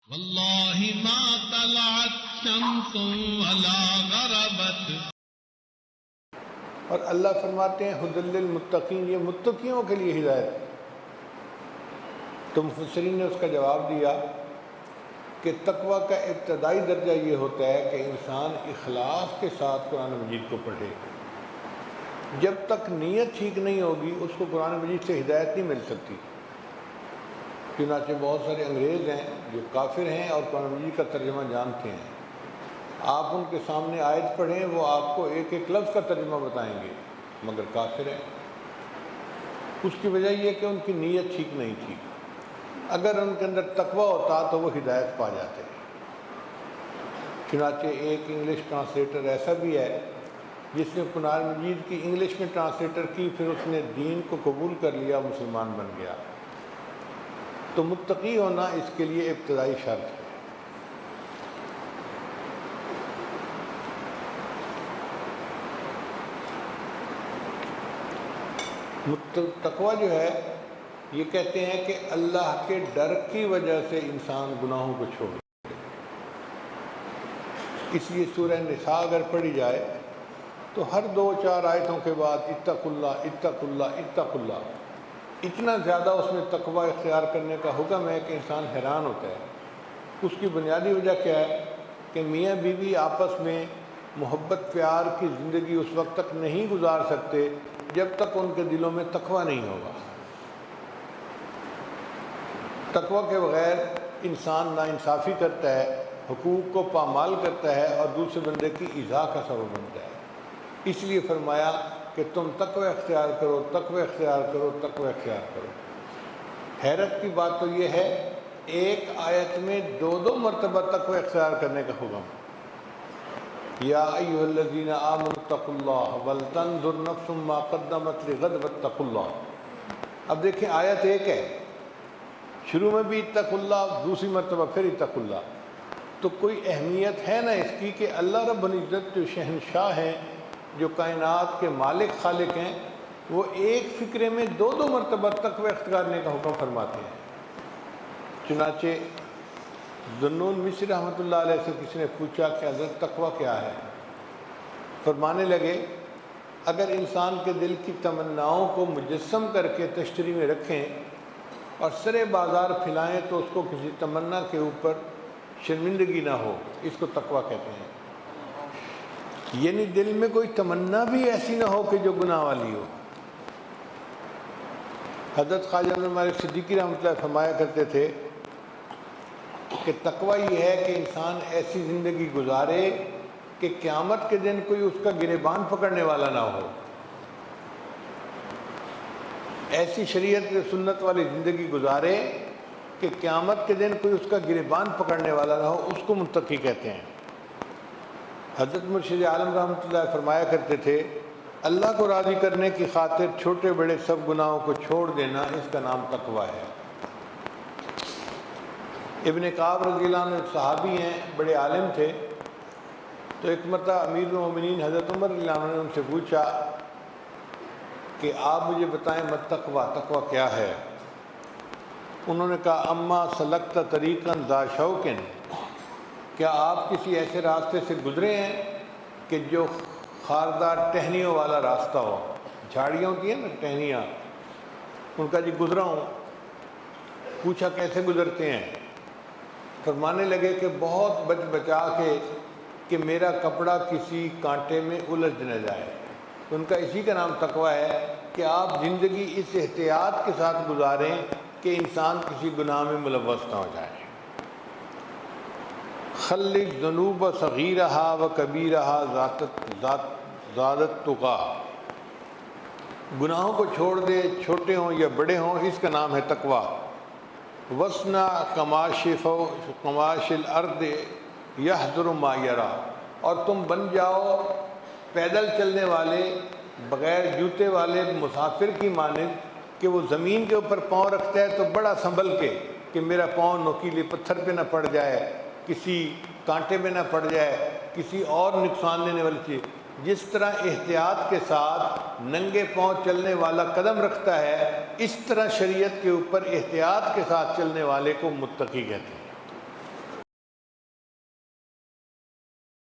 واللہ ما طلعت شمس ولا غربت. اور اللہ فرماتے ہیں ھدی للمتقین، یہ متقیوں کے لیے ہدایت. تو مفسرین نے اس کا جواب دیا کہ تقویٰ کا ابتدائی درجہ یہ ہوتا ہے کہ انسان اخلاص کے ساتھ قرآن مجید کو پڑھے. جب تک نیت ٹھیک نہیں ہوگی اس کو قرآن مجید سے ہدایت نہیں مل سکتی. چنانچہ بہت سارے انگریز ہیں جو کافر ہیں اور قرآن مجید کا ترجمہ جانتے ہیں، آپ ان کے سامنے آیت پڑھیں وہ آپ کو ایک ایک لفظ کا ترجمہ بتائیں گے، مگر کافر ہیں. اس کی وجہ یہ کہ ان کی نیت ٹھیک نہیں تھی. اگر ان کے اندر تقویٰ ہوتا تو وہ ہدایت پا جاتے. چنانچہ ایک انگلش ٹرانسلیٹر ایسا بھی ہے جس نے قرآن مجید کی انگلش میں ٹرانسلیٹر کی، پھر اس نے دین کو قبول کر لیا، مسلمان بن گیا. تو متقی ہونا اس کے لیے ابتدائی شرط ہے. تقویٰ جو ہے یہ کہتے ہیں کہ اللہ کے ڈر کی وجہ سے انسان گناہوں کو چھوڑ. اس لیے سورہ نساء اگر پڑھی جائے تو ہر 2-4 آیتوں کے بعد اتقوا اللہ اتقوا اللہ اتقوا اللہ، اتنا زیادہ اس میں تقویٰ اختیار کرنے کا حکم ہے کہ انسان حیران ہوتا ہے. اس کی بنیادی وجہ کیا ہے کہ میاں بیوی آپس میں محبت پیار کی زندگی اس وقت تک نہیں گزار سکتے جب تک ان کے دلوں میں تقویٰ نہیں ہوگا. تقویٰ کے بغیر انسان ناانصافی کرتا ہے، حقوق کو پامال کرتا ہے اور دوسرے بندے کی ایذا کا سبب بنتا ہے. اس لیے فرمایا کہ تم تقوی اختیار کرو، تقوی اختیار کرو، تقوی اختیار کرو. حیرت کی بات تو یہ ہے ایک آیت میں 2 مرتبہ تقوی اختیار کرنے کا حکم. یا ایھا الذین آمنوا اتقوا اللہ ولتنظر نفس ما قدمت لغد واتقوا اللہ. اب دیکھیں آیت ایک ہے، شروع میں بھی اتقوا اللہ، دوسری مرتبہ پھر اتقوا اللہ. تو کوئی اہمیت ہے نا اس کی کہ اللہ رب العزت جو شہنشاہ ہیں، جو کائنات کے مالک خالق ہیں، وہ ایک فکرے میں 2 مرتبہ تقوی اختیار کرنے کا حکم فرماتے ہیں. چنانچہ ذنون مصری رحمۃ اللہ علیہ سے کسی نے پوچھا کہ حضرت تقویٰ کیا ہے؟ فرمانے لگے اگر انسان کے دل کی تمناؤں کو مجسم کر کے تشتری میں رکھیں اور سرے بازار پھیلائیں تو اس کو کسی تمنا کے اوپر شرمندگی نہ ہو، اس کو تقویٰ کہتے ہیں. یعنی دل میں کوئی تمنا بھی ایسی نہ ہو کہ جو گناہ والی ہو. حضرت خواجہ عبد المالک صدیقی رحمۃ اللہ فرمایا کرتے تھے کہ تقویٰ یہ ہے کہ انسان ایسی زندگی گزارے کہ قیامت کے دن کوئی اس کا گریبان پکڑنے والا نہ ہو. ایسی شریعت سنت والی زندگی گزارے کہ قیامت کے دن کوئی اس کا گریبان پکڑنے والا نہ ہو، اس کو متقی کہتے ہیں. حضرت مرشد عالم رحمۃ اللہ فرمایا کرتے تھے اللہ کو راضی کرنے کی خاطر چھوٹے بڑے سب گناہوں کو چھوڑ دینا، اس کا نام تقویٰ ہے. ابن کعب رضی اللہ عنہ صحابی ہیں، بڑے عالم تھے. تو ایک مرتبہ امیر المومنین حضرت عمر رضی اللہ عنہ نے ان سے پوچھا کہ آپ مجھے بتائیں مت تقویٰ، تقویٰ کیا ہے؟ انہوں نے کہا اما سلکت طریقا ذا شوق، کیا آپ کسی ایسے راستے سے گزرے ہیں کہ جو خاردار ٹہنیوں والا راستہ ہو؟ جھاڑیوں کی ہیں نا ٹہنیاں. ان کا جی گزرا ہوں. پوچھا کیسے گزرتے ہیں؟ فرمانے لگے کہ بہت بچ بچا کے کہ میرا کپڑا کسی کانٹے میں الجھ نہ جائے. ان کا اسی کا نام تقویٰ ہے کہ آپ زندگی اس احتیاط کے ساتھ گزاریں کہ انسان کسی گناہ میں ملوث نہ ہو جائے. خلق ذنوب صغیرہا و کبیرہا زادت تقیٰ. گناہوں کو چھوڑ دے، چھوٹے ہوں یا بڑے ہوں، اس کا نام ہے تقویٰ. وصنع کماش الارض یحذر ما یرا، اور تم بن جاؤ پیدل چلنے والے بغیر جوتے والے مسافر کی مانند کہ وہ زمین کے اوپر پاؤں رکھتا ہے تو بڑا سنبھل کے کہ میرا پاؤں نوکیلے پتھر پہ نہ پڑ جائے، کسی کانٹے میں نہ پڑ جائے، کسی اور نقصان دینے والی چیز. جس طرح احتیاط کے ساتھ ننگے پاؤں چلنے والا قدم رکھتا ہے، اس طرح شریعت کے اوپر احتیاط کے ساتھ چلنے والے کو متقی کہتے ہیں.